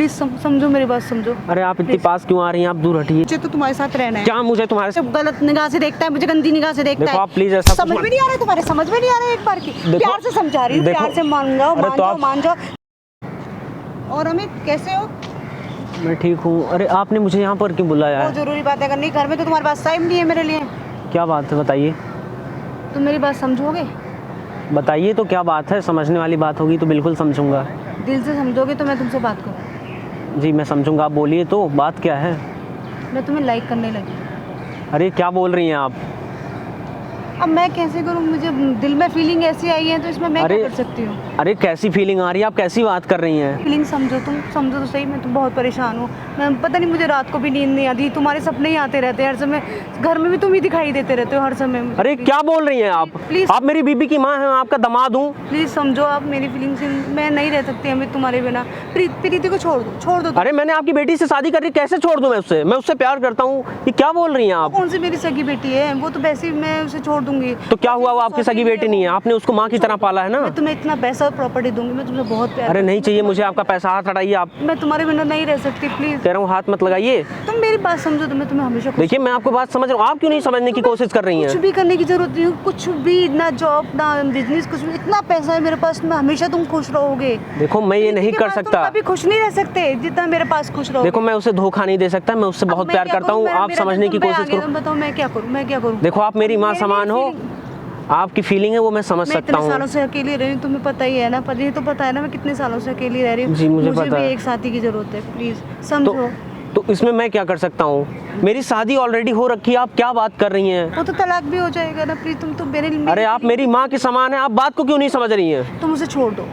Please समझो मेरी बात समझो। अरे आप इतनी पास क्यों आ रही हैं? आप दूर हटिए। मुझे तो तुम्हारे साथ रहना है। क्या मुझे तुम्हारे जब गलत निगाह से देखता है, मुझे गंदी निगाह से देखता है। देखो आप प्लीज ऐसा समझ में नहीं आ रहा है तुम्हारे, समझ में नहीं आ रहा है एक बार की। प्यार से समझा रही हूँ, प्यार से मान जाओ, मान जाओ, मान जाओ। और अमित कैसे हो? मैं ठीक हूँ। अरे आपने मुझे यहाँ पर क्यों बुलाया वो है? जरूरी बात है करनी, घर में तो तुम्हारे पास टाइम नहीं है मेरे लिए। क्या बात है बताइए? तुम मेरी बात समझोगे? बताइए तो क्या बात है? समझने वाली बात होगी तो बिल्कुल समझूंगा। दिल से समझोगे तो मैं तुमसे बात करूँ। जी मैं समझूंगा, आप बोलिए तो बात क्या है? मैं तुम्हें लाइक करने लगी। अरे क्या बोल रही हैं आप? अब मैं कैसे करूँ, मुझे दिल में फीलिंग ऐसी आई है तो इसमें मैं क्या कर सकती हूँ? अरे कैसी फीलिंग आ रही है? आप कैसी बात कर रही हैं? फीलिंग समझो, तुम समझो तो सही। मैं तो बहुत परेशान हूँ। मैं पता नहीं, मुझे रात को भी नींद नहीं आती, तुम्हारे सपने ही आते रहते हैं हर समय। घर में भी तुम ही दिखाई देते रहते हो हर समय। अरे क्या बोल रही हैं आप? प्लीज आप मेरी बीबी की माँ हैं, आपका दामाद हूँ। प्लीज समझो आप मेरी फीलिंग से। मैं नहीं रह सकती अमित तुम्हारे बिना। प्रीति को छोड़ दो, छोड़ दो। अरे मैंने आपकी बेटी से शादी कर रही, कैसे छोड़ दूं मैं उससे प्यार करता हूँ। ये क्या बोल रही हैं आप? कौन सी मेरी सगी बेटी है? वो तो वैसे ही मैं उसे छोड़ दूंगी। तो क्या हुआ, वो आपकी सगी बेटी नहीं है? आपने उसको माँ की तरह पाला है ना। मैं तुम्हें इतना पैसा और प्रॉपर्टी दूंगी, मैं तुम्हें बहुत प्यार। अरे नहीं चाहिए मुझे आपका पैसा, हाथ हटाइए आप। मैं तुम्हारे बिना नहीं रह सकती, प्लीज कह रहा हूँ हाथ मत लगाइए। तुम मेरी बात समझो तो मैं तुम्हें हमेशा देखिए मैं आपको बात समझ रहा हूँ, आप क्यों नहीं समझने की कोशिश कर रही कुछ हैं? भी करने की जरूरत नहीं, कुछ भी, ना जॉब ना बिजनेस, कुछ भी। इतना पैसा है मेरे पास, मैं हमेशा तुम खुश रहोगे। देखो मैं ये नहीं कर सकता। कभी खुश नहीं रह सकते जितना मेरे पास खुश रहोगे। देखो मैं उसे धोखा नहीं दे सकता, मैं उससे बहुत प्यार करता हूँ। आप समझने की कोशिश करो। बताओ मैं क्या करूँ, मैं क्या करूँ? देखो आप मेरी माँ समान हो, आपकी फीलिंग है वो मैं समझ सकता हूँ। सालों से अकेली रह रही हूँ, तुम्हें पता ही है ना। पर ये तो पता है ना मैं कितने सालों से अकेली रह रही हूँ। जी मुझे पता भी है। एक साथी की जरूरत है, प्लीज समझो। तो इसमें मैं क्या कर सकता हूँ? मेरी शादी ऑलरेडी हो रखी है, आप क्या बात कर रही हैं? वो तो तलाक भी हो जाएगा ना प्लीज। तुम तो मेरे अरे आप मेरी माँ के समान है, आप बात को क्यों नहीं समझ रही हैं? तुम उसे छोड़ दो।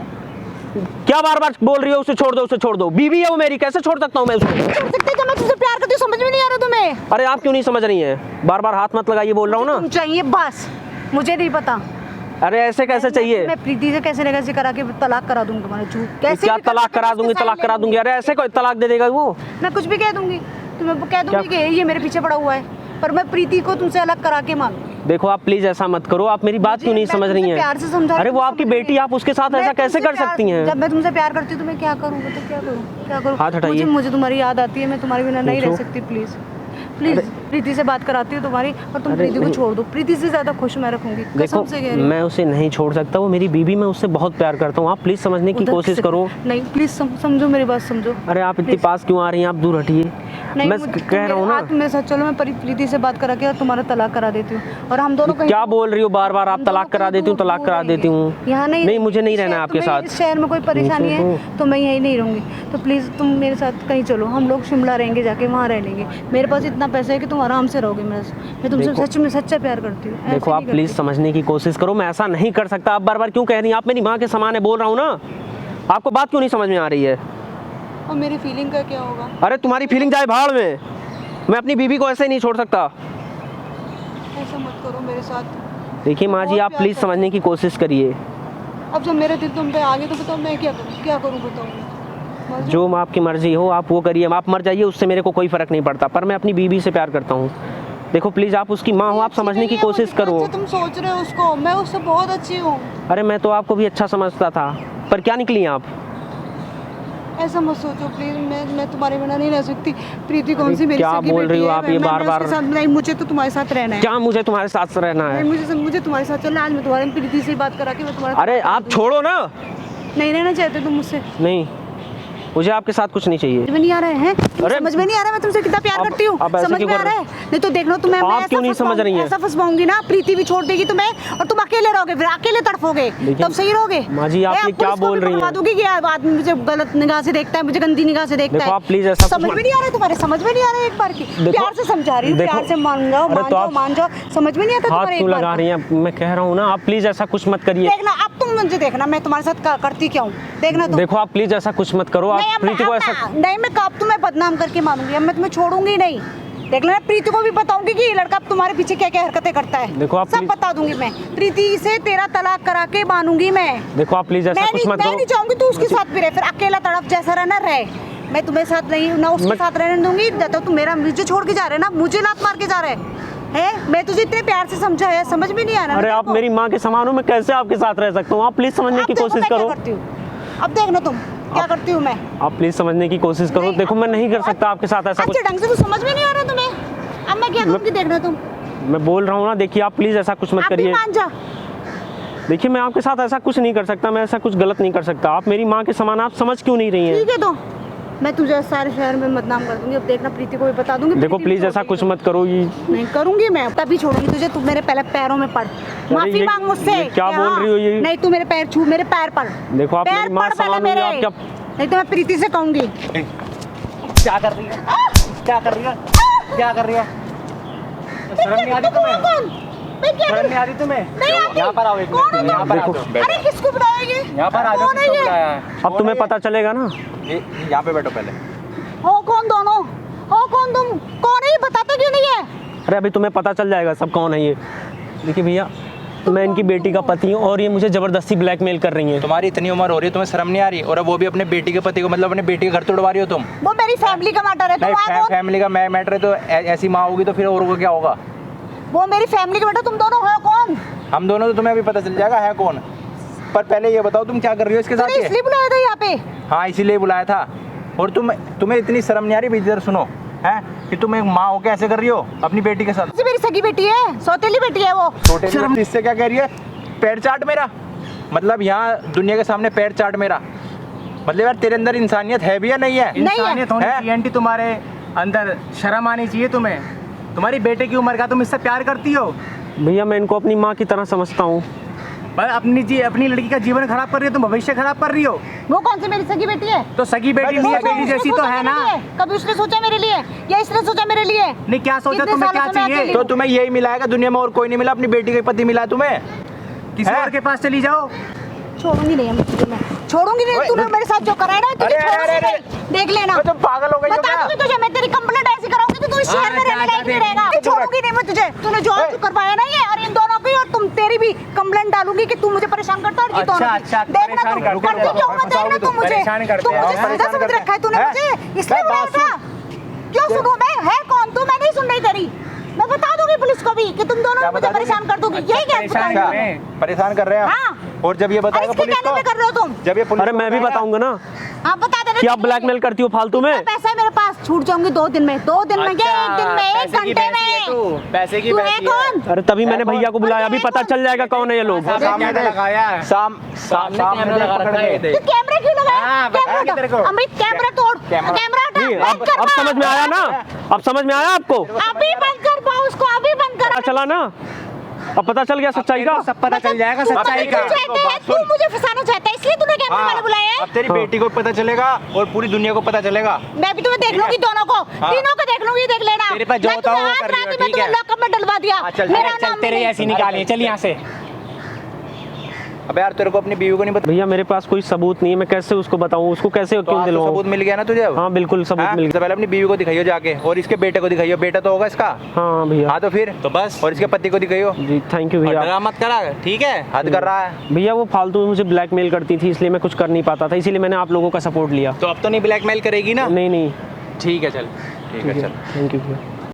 क्या बार बार बोल रही हो उसे छोड़ दो, उसे छोड़ दो? बीवी है वो मेरी, कैसे छोड़ सकता हूँ मैं उसको? छोड़ सकते जब मैं तुझसे प्यार करती हूँ, समझ में नहीं आ रहा तुम्हें? अरे आप क्यों नहीं समझ रही हैं? बार बार हाथ मत लगाइए, बोल रहा हूँ ना। तुम चाहिए बस, मुझे नहीं पता। अरे ऐसे कैसे चाहिए? मैं प्रीति से कैसे न कैसे करा के तलाक करा दूंगी तुम्हारे। झूठ कैसे? क्या तलाक करा दूंगी? तलाक करा दूंगी? अरे ऐसे कोई तलाक दे देगा वो? मैं कुछ भी कह दूंगी, तुम्हें कह दूंगी कि ये मेरे पीछे पड़ा हुआ है, पर मैं प्रीति को तुमसे अलग करा के मानूंगी। देखो आप प्लीज ऐसा मत करो, आप मेरी बात क्यों नहीं समझ रही हैं? प्यार से समझा। अरे वो आपकी बेटी, आप उसके साथ ऐसा कैसे कर सकती हैं? जब मैं तुमसे प्यार करती हूँ तो मैं क्या करूँ? तो क्या करूँ, क्या करूँ? हाथ हटाइए। मुझे तुम्हारी याद आती है, मैं तुम्हारे बिना नहीं रह सकती। प्लीज प्लीज प्रीति से बात कराती हूँ तुम्हारी, और तुम प्रीति को छोड़ दो। प्रीति से ज्यादा खुश मैं रखूंगी, देखो मैं उसे नहीं छोड़ सकता, वो मेरी बीबी, मैं उससे बहुत प्यार करता हूँ। आप प्लीज समझने की कोशिश करो। नहीं प्लीज समझो मेरी बात समझो। अरे आप इतनी पास क्यों आ रही हैं? आप दूर हटिए। मैं कह रहा हूँ ना, मेरे साथ चलो, मैं प्रीति से बात करा के और तुम्हारा तलाक करा देती हूँ, और हम दोनों क्या बोल रही हो बार बार? आप तलाक करा देती हूँ, तलाक करा देती हूँ। यहाँ नहीं मुझे नहीं रहना आपके साथ। इस शहर में कोई परेशानी है तो मैं यहीं नहीं रहूंगी। तो प्लीज तुम मेरे साथ कहीं चलो, हम लोग शिमला रहेंगे, जाके वहाँ रह लेंगे। मेरे पास इतना पैसा है कि तुम आराम से रहोगे। मैं तुमसे सच में सच्चा प्यार करती हूँ। देखो आप प्लीज समझने की कोशिश करो, मैं ऐसा नहीं कर सकता। आप बार बार क्यों कह रही हैं? आप मेरी माँ के समान है, बोल रहा हूँ ना। आपको बात क्यों नहीं समझ में आ रही है? और मेरी फीलिंग का क्या होगा? अरे तुम्हारी फीलिंग जाए भाड़ में, मैं अपनी बीबी को ऐसे ही नहीं छोड़ सकता। ऐसा मत करो मेरे साथ। देखिए माँ जी, आप प्लीज समझने की कोशिश करिए। अब जब मेरे दिल तुम पे आ गए तो बताओ मैं क्या करूँ, क्या करूँ बताओ। जो आपकी मर्जी हो आप वो करिए, आप मर जाइए, उससे मेरे को कोई फर्क नहीं पड़ता, पर मैं अपनी बीबी से प्यार करता हूँ। देखो प्लीज आप उसकी माँ हो, आप समझने की कोशिश करो। तुम सोच रहे हो उसको, मैं उससे बहुत अच्छी हूँ। अरे मैं तो आपको भी अच्छा समझता था, पर क्या निकली आप? ऐसा मत सोचो प्लीज, मैं तुम्हारे बिना नहीं रह सकती। प्रीति कौन सी मेरी क्या बोल रही हो आप ये बार बार? नहीं, मुझे तो तुम्हारे साथ रहना है। क्या मुझे तुम्हारे साथ रहना है? मुझे तुम्हारे साथ चलना। आज मैं तुम्हारे प्रीति से बात करा के मैं तुम्हारा। अरे आप छोड़ो ना। नहीं रहना चाहते तुम मुझसे? नहीं, मुझे आपके साथ कुछ नहीं चाहिए। समझ में नहीं आ रहा है? समझ में नहीं आ रहा मैं तुमसे कितना प्यार करती हूँ? समझ में आ रहा है? नहीं तो देख लो तुम्हें। आप क्यों नहीं समझ रही हैं? ऐसा फंसवाऊंगी ना, प्रीति भी छोड़ देगी तुम्हें और तुम अकेले रहोगे, फिर अकेले तड़पोगे, तब सही रहोगे। माँ जी आप ये क्या बोल रही हैं? दूंगी कि आदमी मुझे गलत निगाह से देखता है, मुझे गंदी निगाह से देखता है। देखो आप प्लीज ऐसा समझ में नहीं आ रहा है तुम्हारे, समझ में नहीं आ रहा है एक बार की। प्यार से समझा रही हूँ, प्यार से मान जाओ, मान जाओ। समझ में नहीं आता तुम्हारे? हाथ क्यों लगा रही हैं? मैं कह रहा हूँ ना, आप प्लीज ऐसा कुछ मत करिए। देखना अब तुम मुझे देखना मैं तुम्हारे साथ करती क्या हूँ, देखना तुम। देखो आप प्लीज ऐसा कुछ मत करो। आप प्रीति को ऐसा नहीं, मैं कब तुम्हें बदनाम करके मानूंगी, अब मैं तुम्हें छोड़ूंगी नहीं। देख लेना, प्रीति को भी बताऊंगी कि ये लड़का अब तुम्हारे पीछे क्या क्या हरकतें करता है। देखो आप सब बता दूंगी मैं। प्रीति से तेरा तलाक करा के मानूंगी मैं। देखो आप प्लीज ऐसा कुछ मत करो। मैं नहीं चाहूंगी तू उसके साथ भी रहे, फिर अकेला तड़प जैसा रहना रहे। मैं तुम्हें साथ नहीं ना उसके साथ रहने दूंगी। जब तक तुम मेरा मुझे छोड़ के जा रहे ना, मुझे लात मार के जा रहे है। मैं तुझे इतने प्यार से समझा है, समझ में नहीं आ रहा? अरे आप मेरी माँ के समान हो, मैं कैसे आपके साथ रह सकता हूँ? आप प्लीज समझने की कोशिश करो। अब देखना तुम क्या करती हूँ मैं? आप प्लीज समझने की कोशिश करो। नहीं, देखो मैं नहीं कर सकता आपके साथ ऐसा कुछ। अच्छे ढंग से कुछ समझ में नहीं आ रहा तुम्हें। अब मैं क्या करूँ कि देख रहे हो तुम? मैं बोल रहा हूँ ना, देखिए आप प्लीज ऐसा कुछ मत आप भी करिए। मान जा। देखिए मैं आपके साथ ऐसा कुछ नहीं कर सकता, मैं ऐसा कुछ गलत नहीं कर सकता। आप मेरी माँ के समान, आप समझ क्यों नहीं रही हैं? ठीक है तो मैं तुझे सारे शहर में बदनाम कर दूंगी। अब देखना, प्रीति को भी बता दूंगी। देखो प्रीति प्लीज भी ऐसा छोड़ कुछ देगी। मत करो। ये नहीं करूंगी मैं, तभी छोड़ूंगी तुझे। तू मेरे पहले पैरों में पड़, माफी ये- मांग मुझसे। ये क्या कि बोल हाँ, रही हो ये? नहीं तू मेरे पैर छू, मेरे पैर पड़। देखो आप पैर मेरी माँ पड़ पहले समान मेरे, हो, आप क्या नहीं तो मैं प्रीति से कहूंगी। क्या कर रही है? क्या कर रही है? क्या कर रही है? शर्म नहीं आती तुम्हें? शर्म नहीं आती तुम्हें? यहाँ पर आओ एक मिनट, यहाँ पर आओ। अरे किसको बुलाया ये? यहाँ पर आ जाओ, कौन है किसको ये? बुलाया है? अब तुम्हें पता चलेगा ना। यहाँ पे बैठो पहले। हो कौन दोनों? हो कौन तुम? कौन है ये? बताते क्यों नहीं है? अरे अभी तुम्हें पता चल जाएगा सब कौन है ये। देखिए भैया, मैं इनकी बेटी का पति हूँ और ये मुझे जबरदस्ती ब्लैकमेल कर रही है। तुम्हारी इतनी उम्र हो रही है, तुम्हें शर्म नहीं आ रही? और वो भी अपने बेटी के पति को, मतलब अपने बेटी के घर तोड़वा रही हो तुम। वो मेरी फैमिली का मैटर है। तुम नहीं, आए कौन? फैमिली का मैटर है तो ऐसी माँ होगी तो फिर और को क्या होगा? वो मेरी फैमिली का मैटर। तुम दोनों हो कौन? हम दोनों तो तुम्हें अभी पता चल जाएगा है कौन। पर पहले ये बताओ तुम क्या कर रही हो इसके साथ? तूने ये इसलिए बुलाया था यहाँ पे? हाँ, इसीलिए बुलाया था। और तुम्हें इतनी शर्म नहीं आ रही? इधर सुनो, है कि तुम एक माँ होकर ऐसे कर रही हो अपनी बेटी के साथ? ये मेरी सगी बेटी है, सौतेली बेटी है वो। छोटे से इससे क्या कह रही है? पैर चाट मेरा, मतलब यहाँ दुनिया के सामने पैर चाट मेरा। मतलब यार तेरे अंदर इंसानियत है भी या नहीं है? नहीं है। इंसानियत होनी है? चाहिए आंटी, तुम्हारे अंदर शर्म आनी चाहिए तुम्हें। तुम्हारी बेटे की उम्र का तुम इससे प्यार करती हो? भैया मैं इनको अपनी माँ की तरह समझता हूँ। बस अपनी लड़की का जीवन खराब कर रही हो तुम, भविष्य खराब कर रही हो। वो कौन सी मेरी सगी बेटी है? तो सगी बेटी मैं नहीं है, सोचा बेटी उसने जैसी तो सोचा है मेरे ना। लिए? कभी उसने सोचा मेरे लिए या इसने सोचा मेरे लिए? नहीं, क्या सोचा कितने तुम्हें? सालों क्या से मैं चाहिए? अकेली तो तुम्हें यही मिला है? दुनिया में और कोई नहीं मिला? अपनी बेटी का पति मिला है तुम्हें? किसी है? और के पास चली जाओ। छोड़ूंगी नहीं मैं तुझे, मैं छोड़ूंगी नहीं। तूने मेरे साथ जो करा है ना, तुझे अरे, छोड़ूंगी अरे, नहीं। देख लेना। तुम पागल हो गई हो बता क्या? दूंगी तुझे, मैं तेरी कंप्लेंट ऐसी कराऊंगी तो तू इस शहर में रहने लायक नहीं रहेगा। छोड़ूंगी नहीं मैं तुझे। तूने जो आज करवाया ना ये, और इन दोनों की, और तुम तेरी भी कंप्लेंट डालूंगी कि तू मुझे परेशान करता है और ये अच्छा, दोनों की। अच्छा, देखना परेशान तुम करते करती हो। क्यों मत देखना तुम मुझे। परेशान करते तुम हो। मुझे संधा समझ रखा है तूने हैं? मुझे, इसलिए मैं बुलाया बात था। क्यों सुनूं मैं? है कौन तू? मैं नहीं सुन रही तेरी। मैं बता दूंगी पुलिस को भी कि तुम दोनों क्या मुझे बता दोगी? परेशान कर दूंगी। यही क्या परेशान बताऊंगी? कर रहे हैं। परेशान कर रहे हैं? हाँ। और जब ये अरे बताएगा इसके पुलिस कहने पे को, कर रहे हो तुम? जब ये पुलिस अरे को मैं भी बताएगा- बताऊंगा ना हाँ बता देना। कि आप ब्लैकमेल करती हो फालतू में। पैसा है मेरे पास, छूट जाऊंगी 2 दिन में। 2 दिन में क्या, 1 दिन में, 1 पैसे की घंटे बहसी है में। तू, पैसे की तू है बहसी है। कौन? अरे तभी मैंने भैया को बुलाया, अभी पता चल जाएगा कौन है ये लोग। सामने कैमरा देख। लगाया है। सामने कैमरा लगा रखा है। तू कैमरा क्यों लगाया? हाँ, बताया कैमरा कि तेरे को। हटा। अमित कैमरा तोड़। कैमरा हटा। नहीं, बंद कर अब समझ में आया ना? अब समझ में आया आपको? अभी बंद कर पाओ उसको, अभी बंद कर। पता चला ना? अब पता चल गया सच्चाई का। सब पता चल जाएगा तू सच्चाई पता का। नहीं चाहते है, तू मुझे फंसाना चाहता है, इसलिए तूने कैमरा वाले बुलाया है। अब तेरी बेटी को पता चलेगा और पूरी दुनिया को पता चलेगा। मैं भी तुम्हें देख लूंगी, दोनों को, तीनों को देख लूंगी, देख लेना। तेरे पास जो मैं होता तुम्हें है वो आज कर रही रात हो, ही मैं ठीक तुम्हें है। लॉकअप में डलवा दिया। चल, मेरा चल नाम तेरे नहीं। ऐसी निकालिए, चल यहाँ से। अब यार तेरे को अपनी बीवी को नहीं पता? भैया मेरे पास कोई सबूत नहीं है, मैं कैसे उसको बताऊं? उसको कैसे तो क्यों आज तो दिलवाऊं? सबूत मिल गया ना तुझे? हाँ बिल्कुल सबूत हाँ? मिल सबसे गया। पहले अपनी बीवी को दिखाइयो जाके, और इसके बेटे को दिखाइयो। बेटा तो होगा इसका। हाँ भैया। हाँ तो फिर तो बस। और इसके पति को दिखाइयो। जी थैंक यू भैया। डरा मत करा, ठीक है? हद कर रहा है। भैया वो फालतू में मुझे ब्लैकमेल करती थी, इसलिए मैं कुछ कर नहीं पाता था, इसीलिए मैंने आप लोगों का सपोर्ट लिया। तो अब तो नहीं ब्लैकमेल करेगी ना? नहीं नहीं ठीक है, चल। ठीक है चल। थैंक यू भैया।